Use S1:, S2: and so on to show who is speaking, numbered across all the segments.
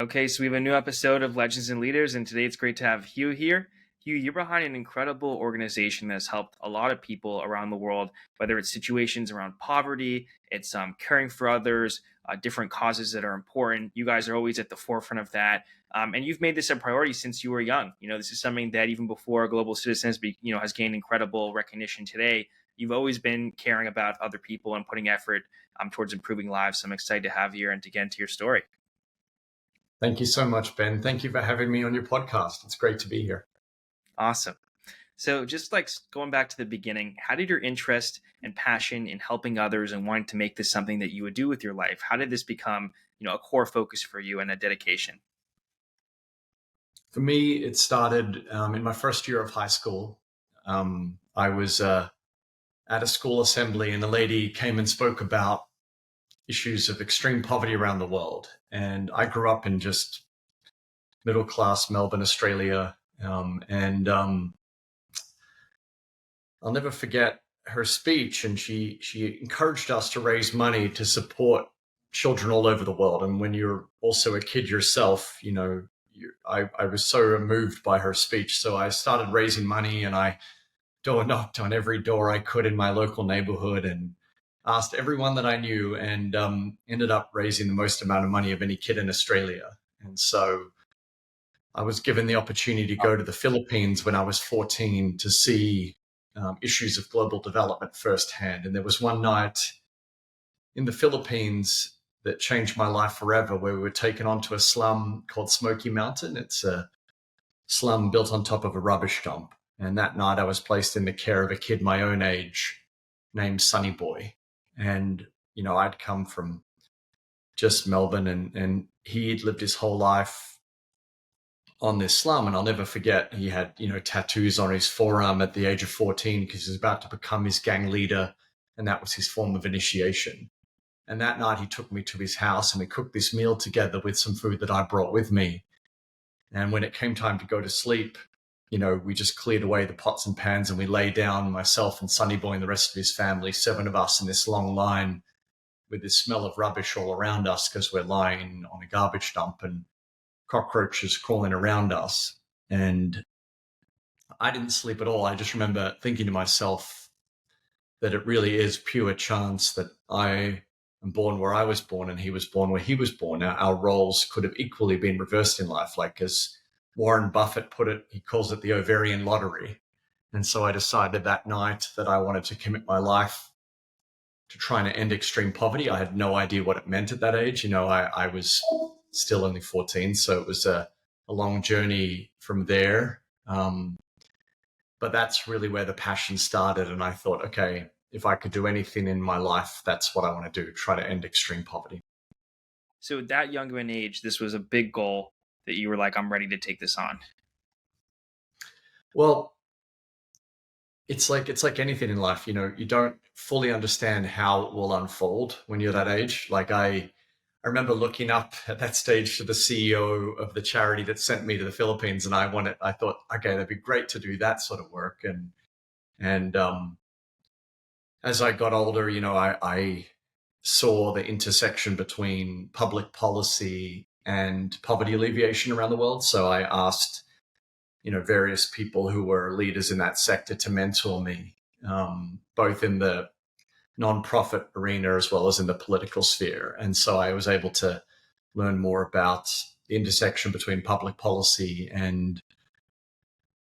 S1: Okay, so we have a new episode of Legends and Leaders, and today it's great to have Hugh here. Hugh, you're behind an incredible organization that's helped a lot of people around the world, whether it's situations around poverty, it's caring for others, different causes that are important. You guys are always at the forefront of that, and you've made this a priority since you were young. This is something that even before Global Citizens, has gained incredible recognition today. You've always been caring about other people and putting effort towards improving lives. So I'm excited to have you here and to get into your story.
S2: Thank you so much, Ben. Thank you for having me on your podcast. It's great to be here.
S1: Awesome. So, just like going back to the beginning, how did your interest and passion in helping others and wanting to make this something that you would do with your life, how did this become, a core focus for you and a dedication?
S2: For me, it started in my first year of high school. I was at a school assembly, and a lady came and spoke about issues of extreme poverty around the world. And I grew up in just middle class Melbourne, Australia. And I'll never forget her speech. And she encouraged us to raise money to support children all over the world. And when you're also a kid yourself, I was so moved by her speech. So I started raising money, and I door knocked on every door I could in my local neighborhood and asked everyone that I knew, and ended up raising the most amount of money of any kid in Australia. And so I was given the opportunity to go to the Philippines when I was 14 to see issues of global development firsthand. And there was one night in the Philippines that changed my life forever, where we were taken onto a slum called Smoky Mountain. It's a slum built on top of a rubbish dump. And that night I was placed in the care of a kid my own age named Sunny Boy. And, I'd come from just Melbourne, and he'd lived his whole life on this slum. And I'll never forget, he had, tattoos on his forearm at the age of 14 because he was about to become his gang leader. And that was his form of initiation. And that night he took me to his house, and we cooked this meal together with some food that I brought with me. And when it came time to go to sleep, we just cleared away the pots and pans, and we lay down, myself and Sonny Boy and the rest of his family, 7 of us in this long line with this smell of rubbish all around us because we're lying on a garbage dump and cockroaches crawling around us. And I didn't sleep at all. I just remember thinking to myself that it really is pure chance that I am born where I was born and he was born where he was born. Our roles could have equally been reversed in life, like as Warren Buffett put it, he calls it the ovarian lottery. And so I decided that night that I wanted to commit my life to trying to end extreme poverty. I had no idea what it meant at that age. I was still only 14, so it was a long journey from there. But that's really where the passion started. And I thought, okay, if I could do anything in my life, that's what I want to do, try to end extreme poverty.
S1: So, at that young of an age, this was a big goal that you were like, I'm ready to take this on.
S2: Well, it's like anything in life, you don't fully understand how it will unfold when you're that age. Like I remember looking up at that stage to the CEO of the charity that sent me to the Philippines, and I thought, okay, that'd be great to do that sort of work. And as I got older, I saw the intersection between public policy and poverty alleviation around the world. So I asked, various people who were leaders in that sector to mentor me, both in the nonprofit arena as well as in the political sphere. And so I was able to learn more about the intersection between public policy and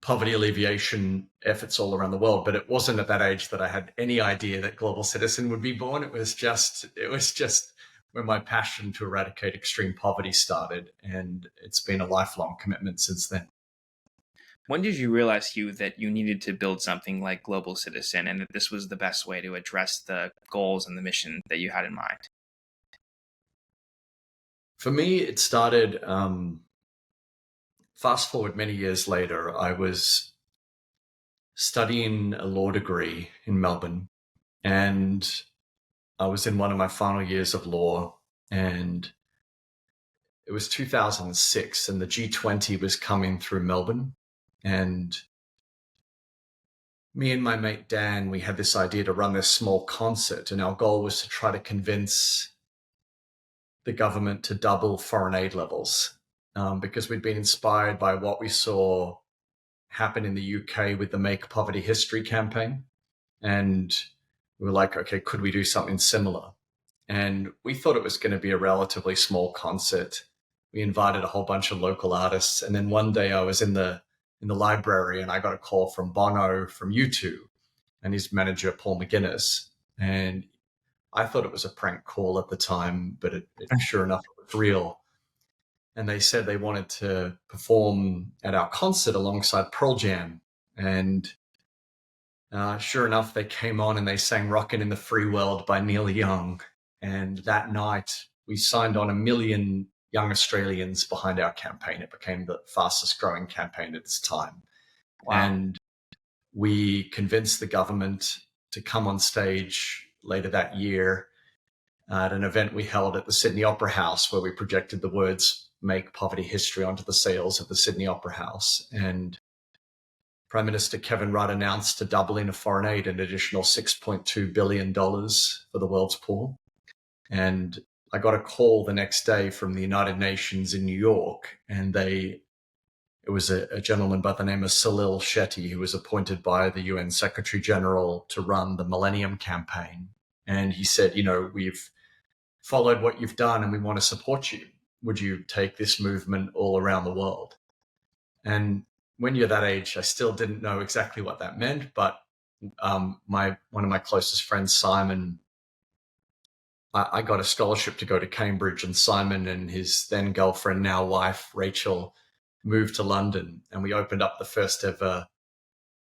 S2: poverty alleviation efforts all around the world. But it wasn't at that age that I had any idea that Global Citizen would be born. It was just when my passion to eradicate extreme poverty started. And it's been a lifelong commitment since then.
S1: When did you realize, Hugh, that you needed to build something like Global Citizen and that this was the best way to address the goals and the mission that you had in mind?
S2: For me, it started, fast forward many years later. I was studying a law degree in Melbourne, and I was in one of my final years of law, and it was 2006, and the G20 was coming through Melbourne. And me and my mate Dan, we had this idea to run this small concert, and our goal was to try to convince the government to double foreign aid levels. because we'd been inspired by what we saw happen in the UK with the Make Poverty History campaign. And we were like, okay, could we do something similar? And we thought it was going to be a relatively small concert. We invited a whole bunch of local artists. And then one day I was in the library and I got a call from Bono from U2 and his manager, Paul McGuinness. And I thought it was a prank call at the time, but sure enough, it was real. And they said they wanted to perform at our concert alongside Pearl Jam. And sure enough, they came on and they sang Rockin' in the Free World by Neil Young. And that night, we signed on 1 million young Australians behind our campaign. It became the fastest growing campaign at its time.
S1: Wow.
S2: And we convinced the government to come on stage later that year at an event we held at the Sydney Opera House, where we projected the words "Make Poverty History" onto the sails of the Sydney Opera House. And Prime Minister Kevin Rudd announced a doubling of foreign aid, an additional $6.2 billion for the world's poor. And I got a call the next day from the United Nations in New York, and it was a gentleman by the name of Salil Shetty, who was appointed by the UN Secretary General to run the Millennium Campaign. And he said, we've followed what you've done and we want to support you. Would you take this movement all around the world? And when you're that age, I still didn't know exactly what that meant, but one of my closest friends, Simon, I got a scholarship to go to Cambridge, and Simon and his then girlfriend, now wife, Rachel, moved to London, and we opened up the first ever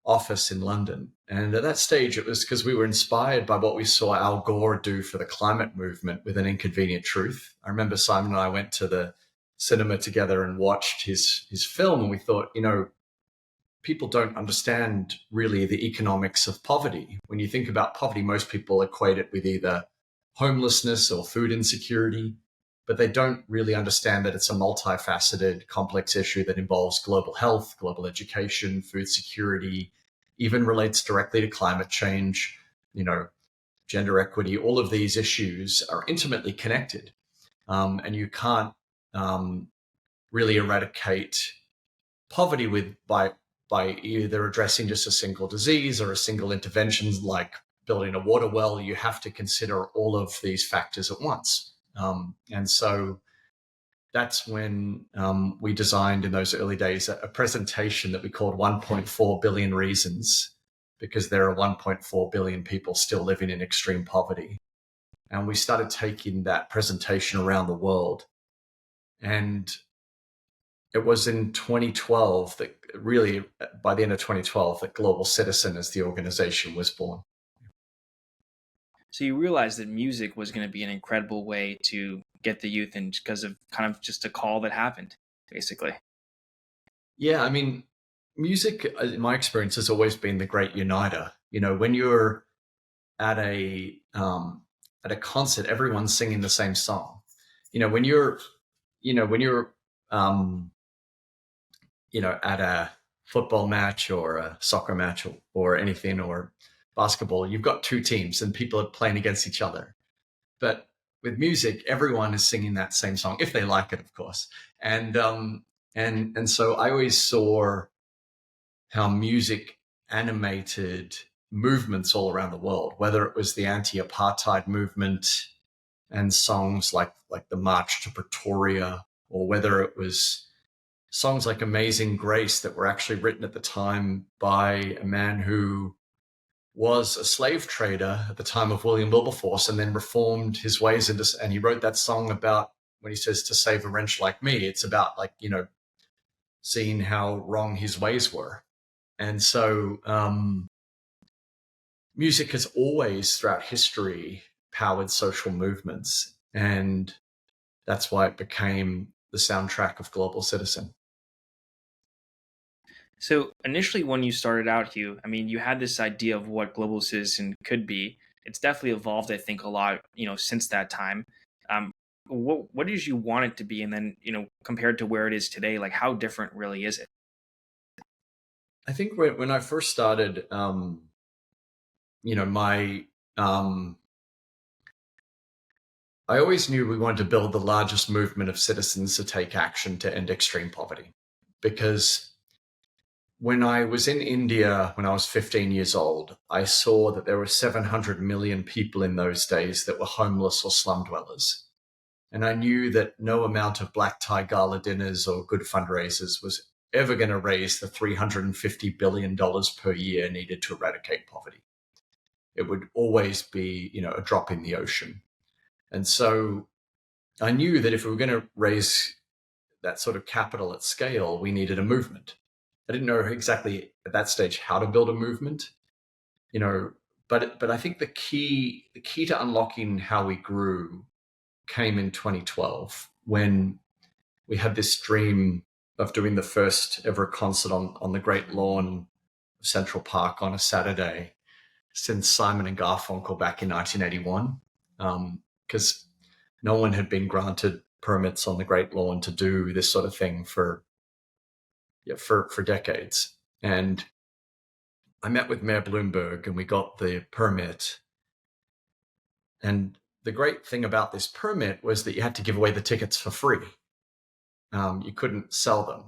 S2: office in London. And at that stage, it was because we were inspired by what we saw Al Gore do for the climate movement with An Inconvenient Truth. I remember Simon and I went to the cinema together and watched his film, and we thought, people don't understand really the economics of poverty. When you think about poverty, most people equate it with either homelessness or food insecurity, but they don't really understand that it's a multifaceted, complex issue that involves global health, global education, food security, even relates directly to climate change, gender equity. All of these issues are intimately connected, and you can't really eradicate poverty by either addressing just a single disease or a single intervention like building a water well. You have to consider all of these factors at once. And so that's when we designed in those early days a presentation that we called 1.4 billion reasons, because there are 1.4 billion people still living in extreme poverty. And we started taking that presentation around the world. And it was in 2012 that really, by the end of 2012, that Global Citizen as the organization was born.
S1: So you realized that music was going to be an incredible way to get the youth in, because of kind of just a call that happened, basically.
S2: Yeah, I mean, music, in my experience, has always been the great uniter. When you're at a concert, everyone's singing the same song. When you're at a football match or a soccer match or anything, or basketball, you've got two teams and people are playing against each other. But with music, everyone is singing that same song, if they like it, of course. And so I always saw how music animated movements all around the world, whether it was the anti-apartheid movement and songs like the March to Pretoria, or whether it was songs like Amazing Grace that were actually written at the time by a man who was a slave trader at the time of William Wilberforce, and then reformed his ways and he wrote that song about, when he says to save a wretch like me, it's about seeing how wrong his ways were. And so music has always throughout history powered social movements, and that's why it became the soundtrack of Global Citizen.
S1: So initially, when you started out, Hugh, I mean, you had this idea of what Global Citizen could be. It's definitely evolved, I think, a lot, since that time. What did you want it to be, and then, compared to where it is today, like how different really is it?
S2: I think when I first started, my I always knew we wanted to build the largest movement of citizens to take action to end extreme poverty. Because when I was in India, when I was 15 years old, I saw that there were 700 million people in those days that were homeless or slum dwellers. And I knew that no amount of black tie gala dinners or good fundraisers was ever going to raise the $350 billion per year needed to eradicate poverty. It would always be, a drop in the ocean. And so I knew that if we were going to raise that sort of capital at scale, we needed a movement. I didn't know exactly at that stage how to build a movement, but I think the key to unlocking how we grew came in 2012 when we had this dream of doing the first ever concert on the Great Lawn of Central Park on a Saturday since Simon and Garfunkel back in 1981, because no one had been granted permits on the Great Lawn to do this sort of thing for decades. And I met with Mayor Bloomberg and we got the permit. And the great thing about this permit was that you had to give away the tickets for free. You couldn't sell them,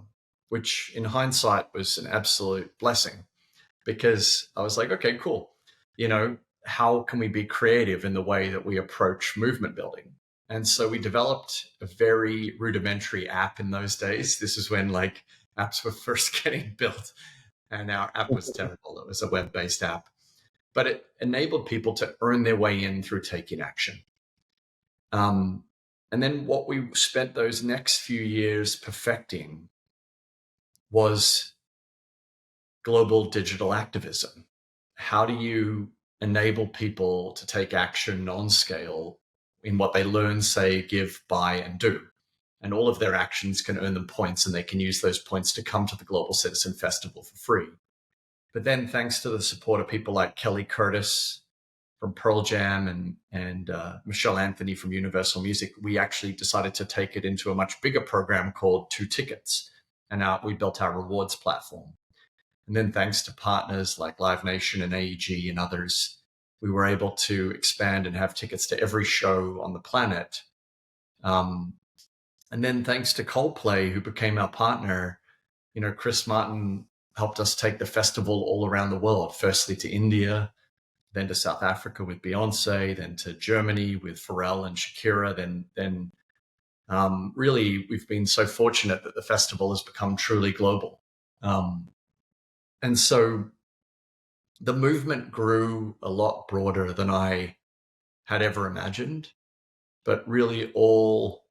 S2: which in hindsight was an absolute blessing, because I was like, okay, cool. How can we be creative in the way that we approach movement building? And so we developed a very rudimentary app in those days. This is when apps were first getting built, and our app was terrible. It was a web-based app, but it enabled people to earn their way in through taking action. And then what we spent those next few years perfecting was global digital activism. How do you enable people to take action on scale in what they learn, say, give, buy, and do? And all of their actions can earn them points, and they can use those points to come to the Global Citizen Festival for free. But then thanks to the support of people like Kelly Curtis from Pearl Jam and Michelle Anthony from Universal Music, we actually decided to take it into a much bigger program called 2 Tickets. And we built our rewards platform. And then thanks to partners like Live Nation and AEG and others, we were able to expand and have tickets to every show on the planet. And then thanks to Coldplay, who became our partner, Chris Martin helped us take the festival all around the world, firstly to India, then to South Africa with Beyonce, then to Germany with Pharrell and Shakira. Then really, we've been so fortunate that the festival has become truly global. And so the movement grew a lot broader than I had ever imagined, but really all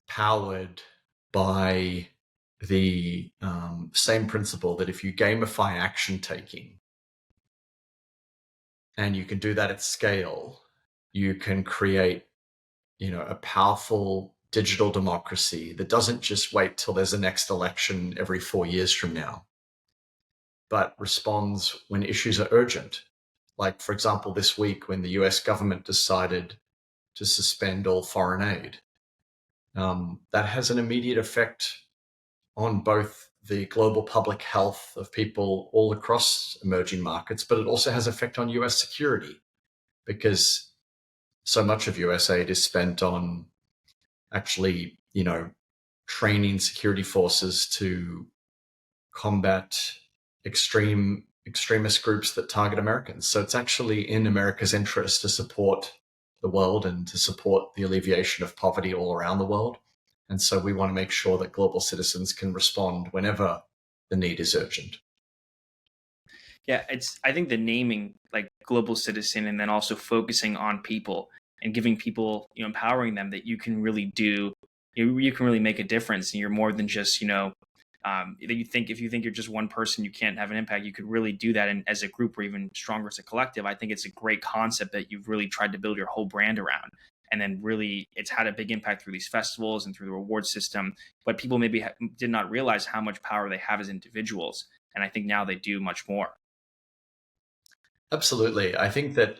S2: powered by the same principle that if you gamify action taking, and you can do that at scale, you can create, a powerful digital democracy that doesn't just wait till there's a next election every 4 years from now, but responds when issues are urgent. Like, for example, this week when the US government decided to suspend all foreign aid. That has an immediate effect on both the global public health of people all across emerging markets, but it also has effect on US security, because so much of US aid is spent on actually, training security forces to combat extremist groups that target Americans. So it's actually in America's interest to support the world and to support the alleviation of poverty all around the world. And so we want to make sure that global citizens can respond whenever the need is urgent.
S1: Yeah, I think the naming like global citizen and then also focusing on people and giving people, empowering them that you can really you can really make a difference, and you're more than just, if you think you're just one person, you can't have an impact. You could really do that, and as a group or even stronger as a collective. I think it's a great concept that you've really tried to build your whole brand around. And then really it's had a big impact through these festivals and through the reward system. But people maybe did not realize how much power they have as individuals. And I think now they do much more.
S2: Absolutely. I think that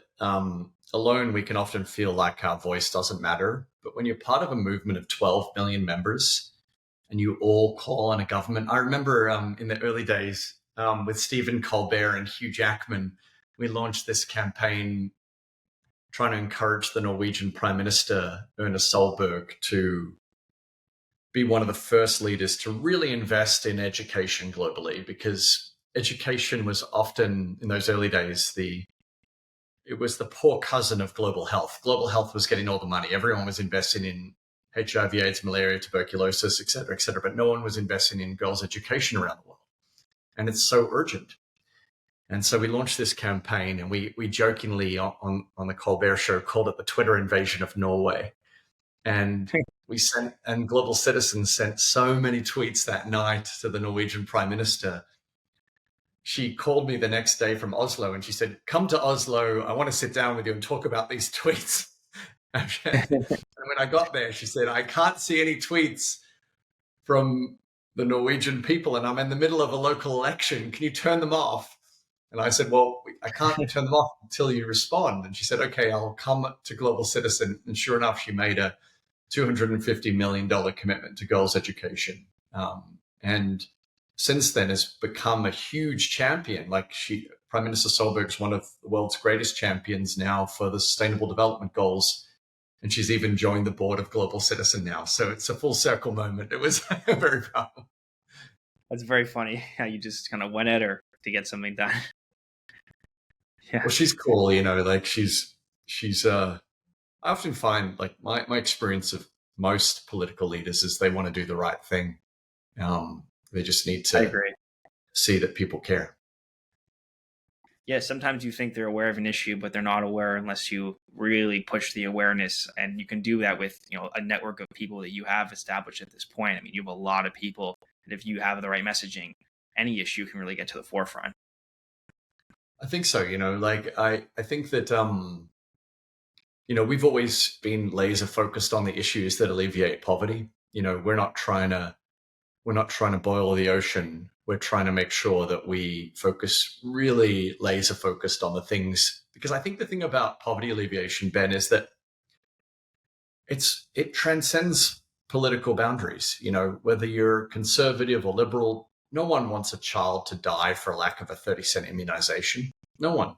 S2: alone we can often feel like our voice doesn't matter. But when you're part of a movement of 12 million members and you all call on a government, I remember in the early days with Stephen Colbert and Hugh Jackman, we launched this campaign trying to encourage the Norwegian Prime Minister, Erna Solberg, to be one of the first leaders to really invest in education globally, because education was often, in those early days, it was the poor cousin of global health. Global health was getting all the money. Everyone was investing in HIV, AIDS, malaria, tuberculosis, et cetera, but no one was investing in girls' education around the world. And it's so urgent. And so we launched this campaign, and we jokingly on the Colbert Show called it the Twitter invasion of Norway. And Global Citizen sent so many tweets that night to the Norwegian Prime Minister. She called me the next day from Oslo, and she said, "Come to Oslo. I want to sit down with you and talk about these tweets." And when I got there, she said, "I can't see any tweets from the Norwegian people, and I'm in the middle of a local election. Can you turn them off?" And I said, "Well, I can't turn them off until you respond." And she said, "Okay, I'll come to Global Citizen." And sure enough, she made a $250 million commitment to girls' education. And since then has become a huge champion. Prime Minister Solberg is one of the world's greatest champions now for the Sustainable Development Goals. And she's even joined the board of Global Citizen now. So it's a full circle moment. It was very powerful.
S1: That's very funny how you just kind of went at her to get something done. Yeah.
S2: Well, she's cool, she's I often find, like, my experience of most political leaders is they want to do the right thing. They just need to see that people care.
S1: Yeah, sometimes you think they're aware of an issue, but they're not aware unless you really push the awareness. And you can do that with, a network of people that you have established at this point. I mean, you have a lot of people, and if you have the right messaging, any issue can really get to the forefront.
S2: I think so. I think that, we've always been laser focused on the issues that alleviate poverty. We're not trying to boil the ocean. We're trying to make sure that we focus really laser focused on the things, because I think the thing about poverty alleviation, Ben, is that it transcends political boundaries. Whether you're conservative or liberal, no one wants a child to die for lack of a 30-cent immunization. No one,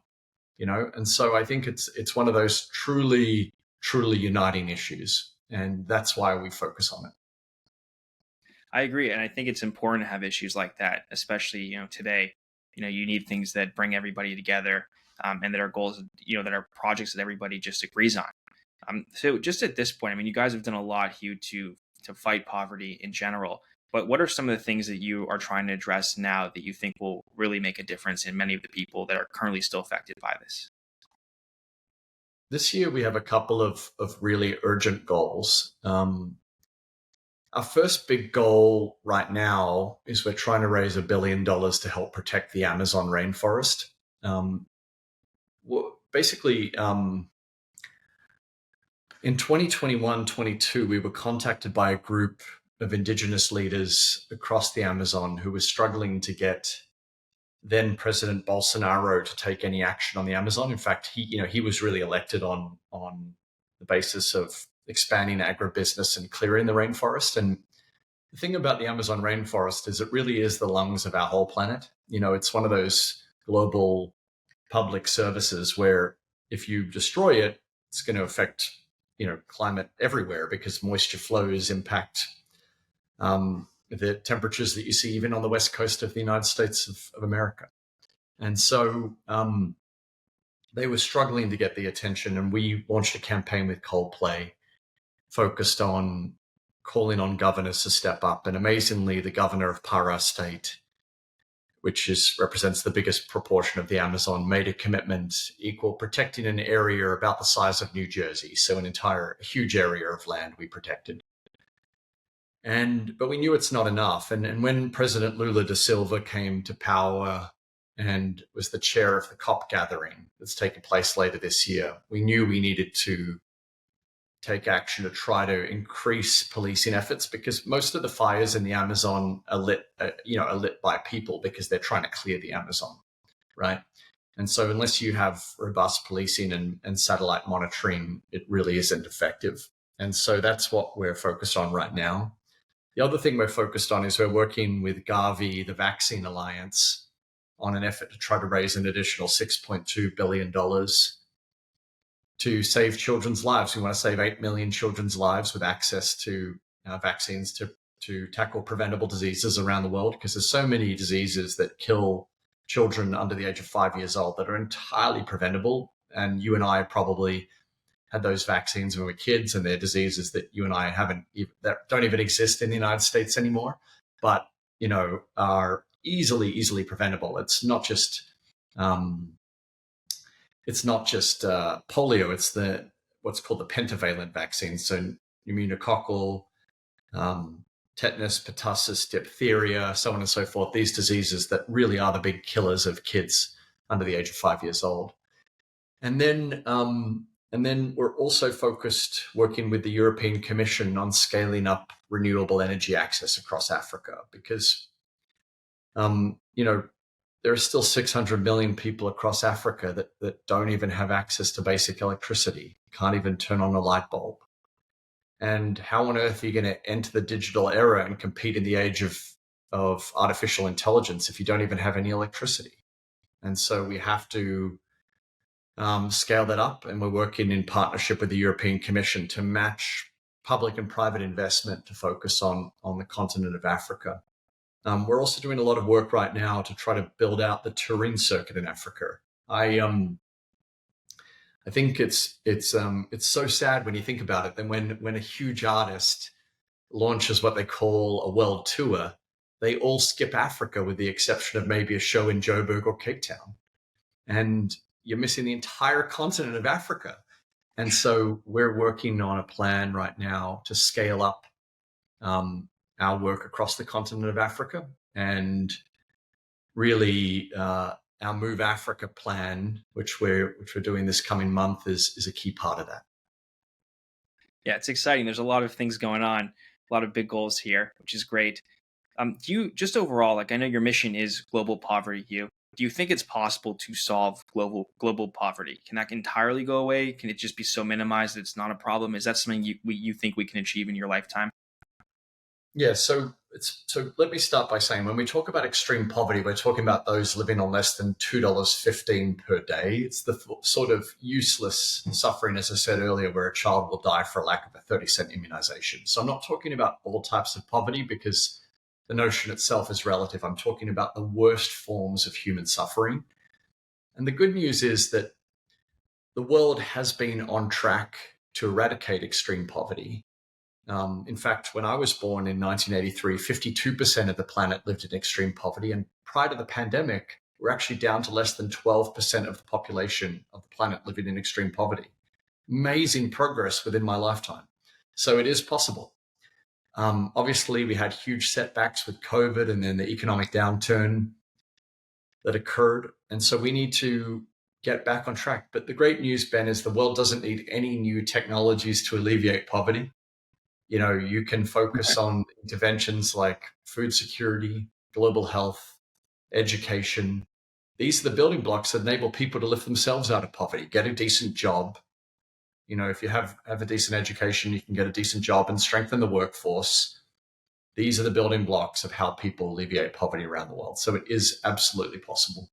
S2: And so I think it's one of those truly, truly uniting issues. And that's why we focus on it.
S1: I agree. And I think it's important to have issues like that, especially, today. You need things that bring everybody together, and that are goals, that are projects that everybody just agrees on. So just at this point, I mean, you guys have done a lot, Hugh, to fight poverty in general. But what are some of the things that you are trying to address now that you think will really make a difference in many of the people that are currently still affected by this?
S2: This year, we have a couple of really urgent goals. Our first big goal right now is we're trying to raise $1 billion to help protect the Amazon rainforest. Basically, in 2021-22, we were contacted by a group of indigenous leaders across the Amazon who were struggling to get then President Bolsonaro to take any action on the Amazon. In fact, he was really elected on the basis of expanding agribusiness and clearing the rainforest. And the thing about the Amazon rainforest is it really is the lungs of our whole planet. It's one of those global public services where if you destroy it, it's going to affect, climate everywhere, because moisture flows impact the temperatures that you see even on the west coast of the United States of America. And so they were struggling to get the attention, and we launched a campaign with Coldplay focused on calling on governors to step up. And amazingly, the governor of Pará state, which represents the biggest proportion of the Amazon, made a commitment equal protecting an area about the size of New Jersey. So a huge area of land we protected. But we knew it's not enough. And when President Lula da Silva came to power and was the chair of the COP gathering that's taking place later this year, we knew we needed to take action to try to increase policing efforts, because most of the fires in the Amazon are lit by people because they're trying to clear the Amazon, right? And so unless you have robust policing and satellite monitoring, it really isn't effective. And so that's what we're focused on right now. The other thing we're focused on is we're working with Gavi, the Vaccine Alliance, on an effort to try to raise an additional $6.2 billion to save children's lives. We want to save 8 million children's lives with access to vaccines to tackle preventable diseases around the world, because there's so many diseases that kill children under the age of 5 years old that are entirely preventable. And you and I probably had those vaccines when we were kids, and they're diseases that you and I that don't even exist in the United States anymore, but are easily preventable. It's not just polio. It's what's called the pentavalent vaccine. So pneumococcal, tetanus, pertussis, diphtheria, so on and so forth. These diseases that really are the big killers of kids under the age of 5 years old. And then we're also focused, working with the European Commission, on scaling up renewable energy access across Africa, because there are still 600 million people across Africa that don't even have access to basic electricity, can't even turn on a light bulb. And how on earth are you going to enter the digital era and compete in the age of artificial intelligence if you don't even have any electricity? And so we have to scale that up, and we're working in partnership with the European Commission to match public and private investment to focus on the continent of Africa. We're also doing a lot of work right now to try to build out the touring circuit in Africa. I think it's so sad when you think about it. Then when a huge artist launches what they call a world tour, they all skip Africa with the exception of maybe a show in Joburg or Cape Town, and you're missing the entire continent of Africa. And so we're working on a plan right now to scale up our work across the continent of Africa, and really our Move Africa plan, which we're doing this coming month, is a key part of that.
S1: Yeah, it's exciting. There's a lot of things going on, a lot of big goals here, which is great. Do you, just overall, like, I know your mission is global poverty, Hugh. Do you think it's possible to solve global poverty? Can that entirely go away? Can it just be so minimized that it's not a problem? Is that something you think we can achieve in your lifetime?
S2: Yeah, so let me start by saying, when we talk about extreme poverty, we're talking about those living on less than $2.15 per day. It's the sort of useless suffering, as I said earlier, where a child will die for lack of a 30-cent immunization. So I'm not talking about all types of poverty, because the notion itself is relative. I'm talking about the worst forms of human suffering. And the good news is that the world has been on track to eradicate extreme poverty. In fact, when I was born in 1983, 52% of the planet lived in extreme poverty. And prior to the pandemic, we're actually down to less than 12% of the population of the planet living in extreme poverty. Amazing progress within my lifetime. So it is possible. Obviously, we had huge setbacks with COVID and then the economic downturn that occurred. And so we need to get back on track. But the great news, Ben, is the world doesn't need any new technologies to alleviate poverty. You can focus on interventions like food security, global health, education. These are the building blocks that enable people to lift themselves out of poverty, get a decent job. If you have a decent education, you can get a decent job and strengthen the workforce. These are the building blocks of how people alleviate poverty around the world. So it is absolutely possible.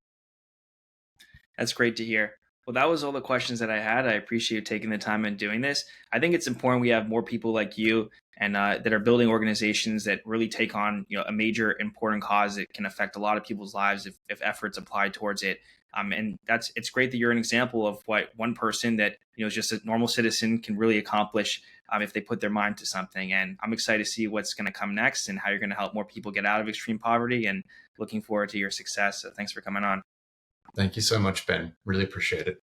S1: That's great to hear. Well, that was all the questions that I had. I appreciate you taking the time and doing this. I think it's important we have more people like you and that are building organizations that really take on a major important cause that can affect a lot of people's lives if efforts apply towards it. And it's great that you're an example of what one person that is just a normal citizen can really accomplish if they put their mind to something. And I'm excited to see what's going to come next and how you're going to help more people get out of extreme poverty, and looking forward to your success. So thanks for coming on.
S2: Thank you so much, Ben. Really appreciate it.